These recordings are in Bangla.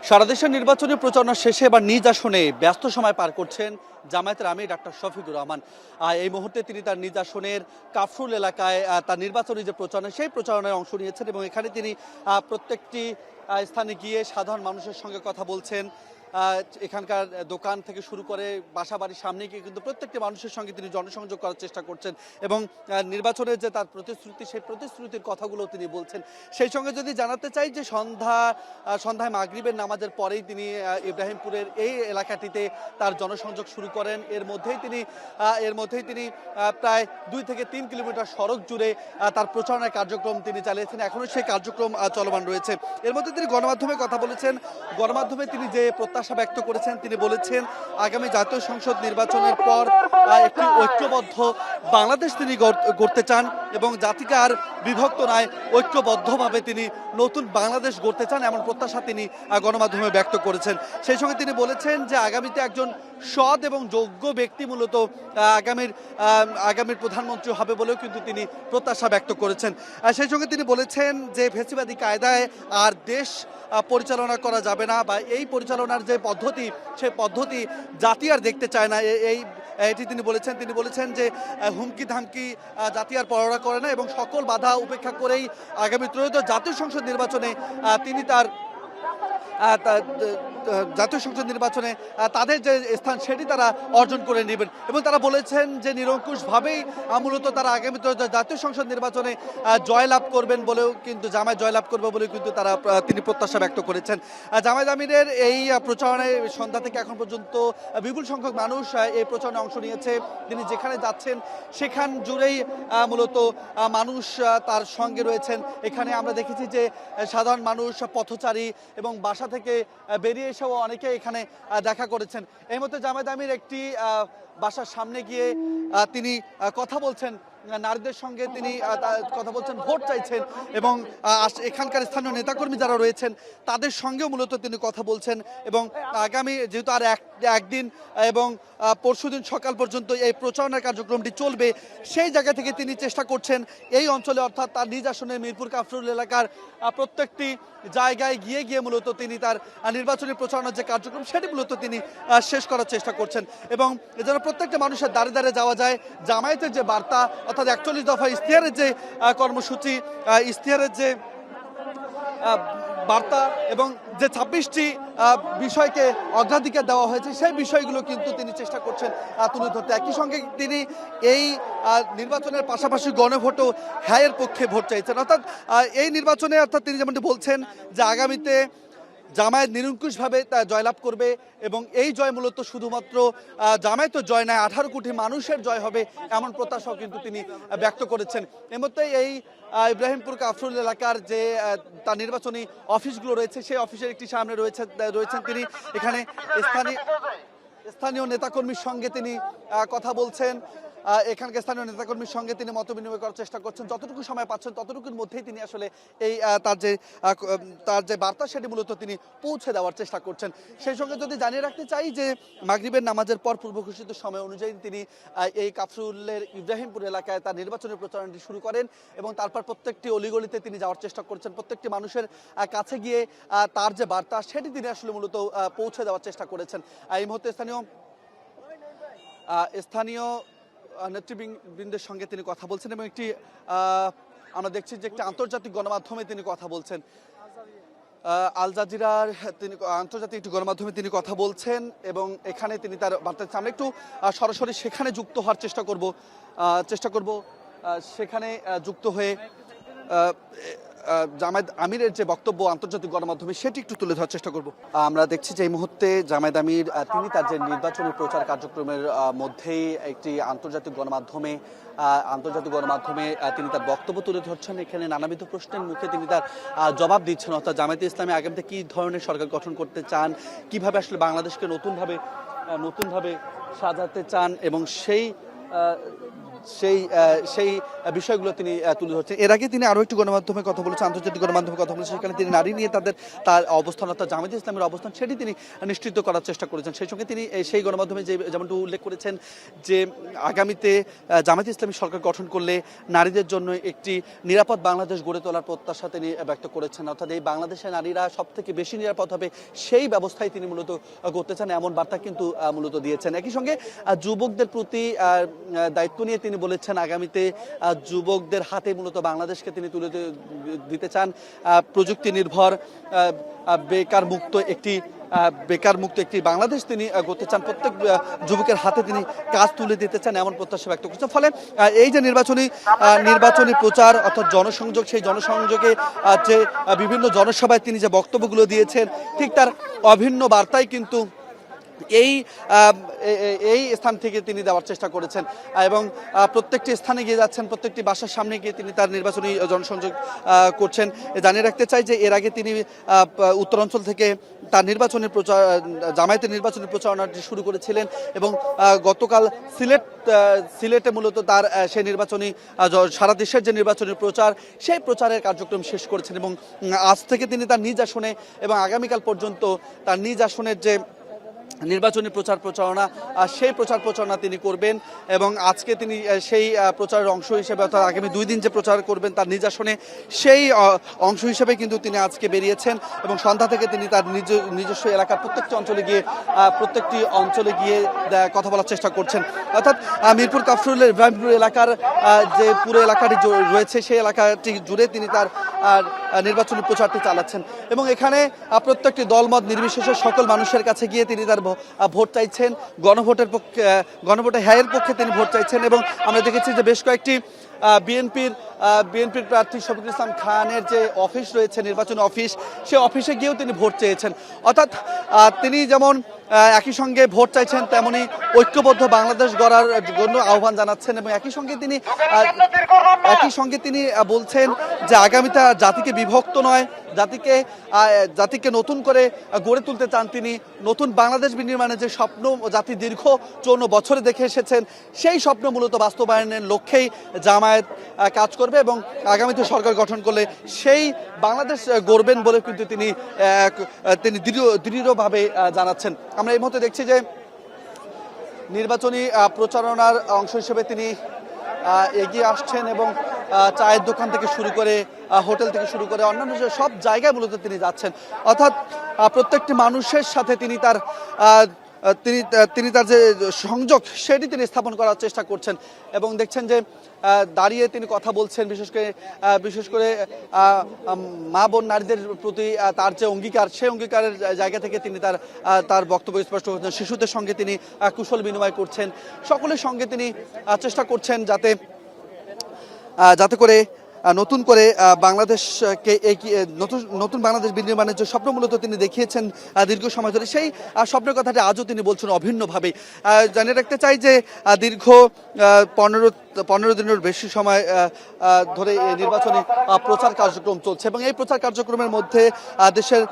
সারা দেশের নির্বাচনী প্রচারণা শেষে এবার নিজ আসনে ব্যস্ত সময় পার করছেন জামায়াতের আমির ডাক্তার শফিকুর রহমান। এই মুহূর্তে তিনি তার নিজ আসনের কাফরুল এলাকায় তার নির্বাচনী যে প্রচারণা সেই প্রচারণায় অংশ নিয়েছেন এবং এখানে তিনি প্রত্যেকটি স্থানে গিয়ে সাধারণ মানুষের সঙ্গে কথা বলছেন। এখানকার দোকান থেকে শুরু করে বাসা বাড়ির সামনে গিয়ে কিন্তু প্রত্যেকটি মানুষের সঙ্গে তিনি জনসংযোগ করার চেষ্টা করছেন এবং নির্বাচনের যে তার প্রতিশ্রুতি সেই প্রতিশ্রুতির কথাগুলো তিনি বলছেন। সেই সঙ্গে যদি জানাতে চাই যে সন্ধ্যায় মাগরিবের নামাজের পরেই তিনি ইব্রাহিমপুরের এই এলাকাটিতে তার জনসংযোগ শুরু করেন। এর মধ্যেই তিনি প্রায় 2 থেকে 3 কিলোমিটার সড়ক জুড়ে তার প্রচারণার কার্যক্রম তিনি চালিয়েছেন। এখনও সেই কার্যক্রম চলমান রয়েছে। এর মধ্যে তিনি গণমাধ্যমে কথা বলেছেন। গণমাধ্যমে তিনি যে প্রত্যাশা ব্যক্ত করেছেন, তিনি বলেছেন আগামী জাতীয় সংসদ নির্বাচনের পর একটি ঐক্যবদ্ধ বাংলাদেশ তিনি গড়তে চান এবং জাতিকে আর বিভক্ত নয়, ঐক্যবদ্ধভাবে তিনি নতুন বাংলাদেশ গড়তে চান, এমন প্রত্যাশা তিনি গণমাধ্যমে ব্যক্ত করেছেন। সেই সঙ্গে তিনি বলেছেন যে আগামীতে একজন সৎ এবং যোগ্য ব্যক্তি মূলত আগামীর প্রধানমন্ত্রী হবে বলেও কিন্তু তিনি প্রত্যাশা ব্যক্ত করেছেন। সেই সঙ্গে তিনি বলেছেন যে ফ্যাসিবাদী কায়দায় আর দেশ পরিচালনা করা যাবে না, বা এই পরিচালনার যে পদ্ধতি সেই পদ্ধতি জাতি আর দেখতে চায় না। এটি তিনি বলেছেন যে হুমকি ধামকি জাতি আর পরোয়া করে না এবং সকল বাধা উপেক্ষা করেই আগামী ত্রয়োদশ জাতীয় সংসদ নির্বাচনে তিনি জাতীয় সংসদ নির্বাচনে তাদের যে স্থান সেটি তারা অর্জন করে নেবেন এবং তারা বলেছেন যে নিরঙ্কুশভাবেই মূলত তারা আগামী জাতীয় সংসদ নির্বাচনে জয়লাভ করবেন বলেও কিন্তু জামায়াত জয়লাভ করবে বলেও কিন্তু তিনি প্রত্যাশা ব্যক্ত করেছেন। জামায়াত আমিরের এই প্রচারণায় সন্ধ্যা থেকে এখন পর্যন্ত বিপুল সংখ্যক মানুষ এই প্রচারণায় অংশ নিয়েছে। তিনি যেখানে যাচ্ছেন সেখান জুড়েই মূলত মানুষ তার সঙ্গে রয়েছেন। এখানে আমরা দেখেছি যে সাধারণ মানুষ, পথচারী এবং বাসা থেকে বেরিয়ে এসেও অনেকে এখানে দেখা করেছেন। এই মধ্যে জামায়াত আমির একটি বাসার সামনে গিয়ে তিনি কথা বলছেন নারীদের সঙ্গে, তিনি কথা বলছেন, ভোট চাইছেন এবং এখানকার স্থানীয় নেতাকর্মী যারা রয়েছেন তাদের সঙ্গেও মূলত তিনি কথা বলছেন এবং আগামী যেহেতু আর একদিন এবং পরশুদিন সকাল পর্যন্ত এই প্রচারণার কার্যক্রমটি চলবে, সেই জায়গা থেকে তিনি চেষ্টা করছেন এই অঞ্চলে অর্থাৎ তার নিজ আসনে মিরপুর কাফরুল এলাকার প্রত্যেকটি জায়গায় গিয়ে মূলত তিনি তার নির্বাচনী প্রচারণার যে কার্যক্রম সেটি মূলত তিনি শেষ করার চেষ্টা করছেন এবং যেন প্রত্যেকটা মানুষের দ্বারে দ্বারে যাওয়া যায়। জামায়াতের যে বার্তা অর্থাৎ 41 দফা ইশতেহারের যে কর্মসূচি, ইশতেহারের যে বার্তা এবং যে 26টি বিষয়কে অগ্রাধিকার দেওয়া হয়েছে সেই বিষয়গুলো কিন্তু তিনি চেষ্টা করছেন তুলে ধরতে। একই সঙ্গে তিনি এই নির্বাচনের পাশাপাশি গণভোটও হ্যায়ের পক্ষে ভোট চাইছেন। অর্থাৎ এই নির্বাচনে তিনি যেমনটি বলছেন যে আগামীতে জামায়াত নিরঙ্কুশভাবে তা জয়লাভ করবে এবং এই জয় মূলত শুধুমাত্র জামায়াতের জয় নয়, 18 কোটি মানুষের জয় হবে, এমন প্রত্যাশাও কিন্তু তিনি ব্যক্ত করেছেন। এর মধ্যে এই ইব্রাহিমপুর কাফরুল এলাকার যে তার নির্বাচনী অফিসগুলো রয়েছে সেই অফিসের একটি সামনে রয়েছেন তিনি। এখানে স্থানীয় নেতাকর্মীর সঙ্গে তিনি কথা বলছেন। এখানকার স্থানীয় নেতাকর্মীর সঙ্গে তিনি মত বিনিময় করার চেষ্টা করছেন। যতটুকু সময় পাচ্ছেন ততটুকুর মধ্যেই তিনি আসলে এই তার যে বার্তা সেটি মূলত তিনি পৌঁছে দেওয়ার চেষ্টা করছেন। সেই সঙ্গে যদি জানিয়ে রাখতে চাই যে মাগরিবের নামাজের পর পূর্ব ঘোষিত সময় অনুযায়ী তিনি এই কাফরুলের ইব্রাহিমপুর এলাকায় তার নির্বাচনী প্রচারণাটি শুরু করেন এবং তারপর প্রত্যেকটি অলিগলিতে তিনি যাওয়ার চেষ্টা করছেন, প্রত্যেকটি মানুষের কাছে গিয়ে তার যে বার্তা সেটি তিনি আসলে মূলত পৌঁছে দেওয়ার চেষ্টা করেছেন। এই মুহূর্তে স্থানীয় নেতৃবৃন্দের সঙ্গে তিনি কথা বলছেন এবং আমরা দেখছি যে একটি আন্তর্জাতিক গণমাধ্যমে তিনি কথা বলছেন। আল জাজিরার তিনি আন্তর্জাতিক একটি গণমাধ্যমে তিনি কথা বলছেন এবং এখানে তিনি তার বার্তা দিচ্ছেন। আমরা একটু সরাসরি সেখানে যুক্ত হওয়ার চেষ্টা করব সেখানে যুক্ত হয়ে জামায়াত আমিরের যে বক্তব্য আন্তর্জাতিক গণমাধ্যমে সেটি একটু তুলে ধরার চেষ্টা করব। আমরা দেখছি যে এই মুহূর্তে জামায়াত আমির তিনি তার যে নির্বাচনী প্রচার কার্যক্রমের মধ্যেই একটি আন্তর্জাতিক গণমাধ্যমে তিনি তার বক্তব্য তুলে ধরছেন। এখানে নানাবিধ প্রশ্নের মুখে তিনি তার জবাব দিচ্ছেন। অর্থাৎ জামায়াতে ইসলামী আগামীতে কী ধরনের সরকার গঠন করতে চান, কিভাবে আসলে বাংলাদেশকে নতুনভাবে সাজাতে চান এবং সেই সেই বিষয়গুলো তিনি তুলে ধরছেন। এর আগে তিনি আরও একটি গণমাধ্যমে কথা বলেছেন, আন্তর্জাতিক গণমাধ্যমে কথা বলেছেন, সেখানে তিনি নারী নিয়ে তার অবস্থান অর্থাৎ জামায়াতে ইসলামের অবস্থান সেটি তিনি নিশ্চিত করার চেষ্টা করেছেন। সেই সঙ্গে তিনি সেই গণমাধ্যমে যেমনটি উল্লেখ করেছেন যে আগামীতে জামায়াতে ইসলামী সরকার গঠন করলে নারীদের জন্য একটি নিরাপদ বাংলাদেশ গড়ে তোলার প্রত্যাশা তিনি ব্যক্ত করেছেন, অর্থাৎ এই বাংলাদেশের নারীরা সব থেকে বেশি নিরাপদ হবে সেই ব্যবস্থায় তিনি মূলত করতে চান, এমন বার্তা কিন্তু মূলত দিয়েছেন। একই সঙ্গে যুবকদের প্রতি দায়িত্ব নিয়ে তিনি বলেছেন আগামীতে যুবকদের হাতে মূলত বাংলাদেশকে তিনি তুলে দিতে চান প্রযুক্তি নির্ভর বেকার মুক্ত একটি বাংলাদেশ তিনি করতে চান, প্রত্যেক যুবকের হাতে তিনি কাজ তুলে দিতে চান এমন প্রত্যাশা ব্যক্ত করছেন। ফলে এই যে নির্বাচনী প্রচার অর্থাৎ জনসংযোগ, সেই জনসংযোগে যে বিভিন্ন জনসভায় তিনি যে বক্তব্যগুলো দিয়েছেন ঠিক তার অভিন্ন বার্তাই কিন্তু এই স্থান থেকে তিনি দেওয়ার চেষ্টা করেছেন এবং প্রত্যেকটি স্থানে গিয়ে যাচ্ছেন, প্রত্যেকটি বাসার সামনে গিয়ে তিনি তার নির্বাচনী জনসংযোগ করছেন। জানিয়ে রাখতে চাই যে এর আগে তিনি উত্তরাঞ্চল থেকে তার জামায়াতের নির্বাচনী প্রচারণাটি শুরু করেছিলেন এবং গতকাল সিলেটে মূলত তার সেই নির্বাচনী সারা দেশের যে নির্বাচনী প্রচার সেই প্রচারের কার্যক্রম শেষ করেছেন এবং আজ থেকে তিনি তার নিজ আসনে এবং আগামীকাল পর্যন্ত তার নিজ আসনের যে নির্বাচনী প্রচারণা সেই প্রচারণা তিনি করবেন এবং আজকে তিনি সেই প্রচারের অংশ হিসেবে অর্থাৎ আগামী 2 দিন যে প্রচার করবেন তার নিজ আসনে সেই অংশ হিসেবে কিন্তু তিনি আজকে বেরিয়েছেন এবং সন্ধ্যা থেকে তিনি তার নিজস্ব এলাকার প্রত্যেকটি অঞ্চলে গিয়ে কথা বলার চেষ্টা করছেন। অর্থাৎ মিরপুর কাফরুলের ইব্রাহিমপুর এলাকার যে পুরো এলাকাটি রয়েছে সেই এলাকাটি জুড়ে তিনি তার নির্বাচনী প্রচারটি চালাচ্ছেন এবং এখানে প্রত্যেকটি দলমত নির্বিশেষে সকল মানুষের কাছে গিয়ে তিনি তার ভোট চাইছেন, গণভোটে হ্যায়ের পক্ষে তিনি ভোট চাইছেন এবং আমরা দেখেছি যে বেশ কয়েকটি বিএনপির প্রার্থী শফিকুল ইসলাম খানের যে অফিস রয়েছে নির্বাচনী অফিস, সেই অফিসে গিয়েও তিনি ভোট চেয়েছেন। অর্থাৎ তিনি যেমন একই সঙ্গে ভোট চাইছেন তেমনি ঐক্যবদ্ধ বাংলাদেশ গড়ার জন্য আহ্বান জানাচ্ছেন এবং একই সঙ্গে তিনি বলছেন যে আগামীতে জাতিকে বিভক্ত নয়, জাতিকে নতুন করে গড়ে তুলতে চান তিনি। নতুন বাংলাদেশ বিনির্মাণের যে স্বপ্ন জাতি দীর্ঘ 54 বছরে দেখে এসেছেন সেই স্বপ্ন মূলত বাস্তবায়নের লক্ষ্যেই জামায়াত কাজ করবে এবং আগামীতে সরকার গঠন করলে সেই বাংলাদেশ গড়বেন বলে কিন্তু তিনি দৃঢ়ভাবে জানাচ্ছেন। আমরা এই মুহূর্তে দেখছি যে নির্বাচনী প্রচারণার অংশ হিসেবে তিনি এগিয়ে আসছেন এবং চায়ের দোকান থেকে শুরু করে হোটেল থেকে শুরু করে অন্যান্য সব জায়গায় মূলত তিনি যাচ্ছেন। অর্থাৎ প্রত্যেকটি মানুষের সাথে তিনি তার যে সংযোগ সেটি তিনি স্থাপন করার চেষ্টা করছেন এবং দেখছেন যে দাঁড়িয়ে তিনি কথা বলছেন, বিশেষ করে মা বোন নারীদের প্রতি তার যে অঙ্গীকার সেই অঙ্গীকারের জায়গা থেকে তিনি তার বক্তব্য স্পষ্ট করছেন। শিশুদের সঙ্গে তিনি কুশল বিনিময় করছেন, সকলের সঙ্গে তিনি চেষ্টা করছেন যাতে করে নতুন করে বাংলাদেশকে নতুন বাংলাদেশ বিনির্মাণের যে স্বপ্ন মূলত তিনি দেখিয়েছেন দীর্ঘ সময় ধরে, সেই স্বপ্নের কথাটি আজও তিনি বলছেন অভিন্নভাবে। জানিয়ে রাখতে চাই যে দীর্ঘ 15 দিনের বেশি সময় ধরে এই নির্বাচনী প্রচার কার্যক্রম চলছে এবং এই প্রচার কার্যক্রমের মধ্যে দেশের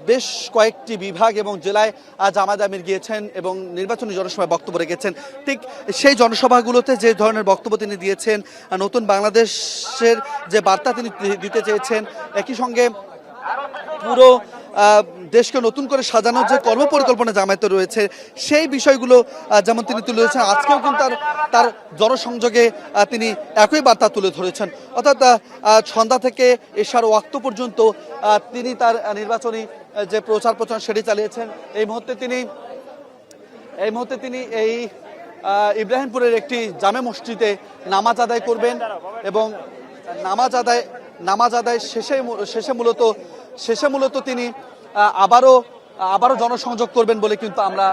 বেশ কয়েকটি বিভাগ এবং জেলায় জামায়াত আমির গিয়েছেন এবং নির্বাচনী জনসভায় বক্তব্য রেখেছেন। ঠিক সেই জনসভাগুলোতে যে ধরনের বক্তব্য তিনি দিয়েছেন, নতুন বাংলাদেশের যে বার্তা তিনি দিতে চেয়েছেন, একই সঙ্গে পুরো দেশকে নতুন করে সাজানোর যে কর্মপরিকল্পনা জামায়াতে রয়েছে সেই বিষয়গুলো যেমন তিনি তুলে ধরেছেন, আজকেও কিন্তু তার জনসংযোগে তিনি একই বার্তা তুলে ধরেছেন। অর্থাৎ সন্ধ্যা থেকে এশার ওয়াক্ত পর্যন্ত তিনি তার নির্বাচনী যে প্রচার সেটি চালিয়েছেন। এই মুহূর্তে তিনি এই ইব্রাহিমপুরের একটি জামে মসজিদে নামাজ আদায় করবেন এবং নামাজ আদায় শেষে মূলত তিনি আবারও জনসংযোগ করবেন বলে কিন্তু আমরা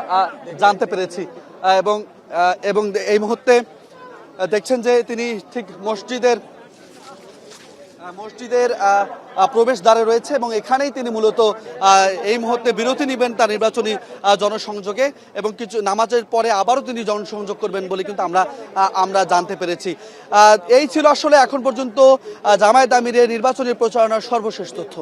জানতে পেরেছি এবং এই মুহূর্তে দেখছেন যে তিনি ঠিক মসজিদের প্রবেশ দ্বারে রয়েছে এবং এখানেই তিনি মূলত এই মুহূর্তে বিরতি নেবেন তার নির্বাচনী জনসংযোগে এবং কিছু নামাজের পরে আবারও তিনি জনসংযোগ করবেন বলে কিন্তু আমরা জানতে পেরেছি। এই ছিল আসলে এখন পর্যন্ত জামায়াত আমিরের নির্বাচনী প্রচারণার সর্বশেষ তথ্য।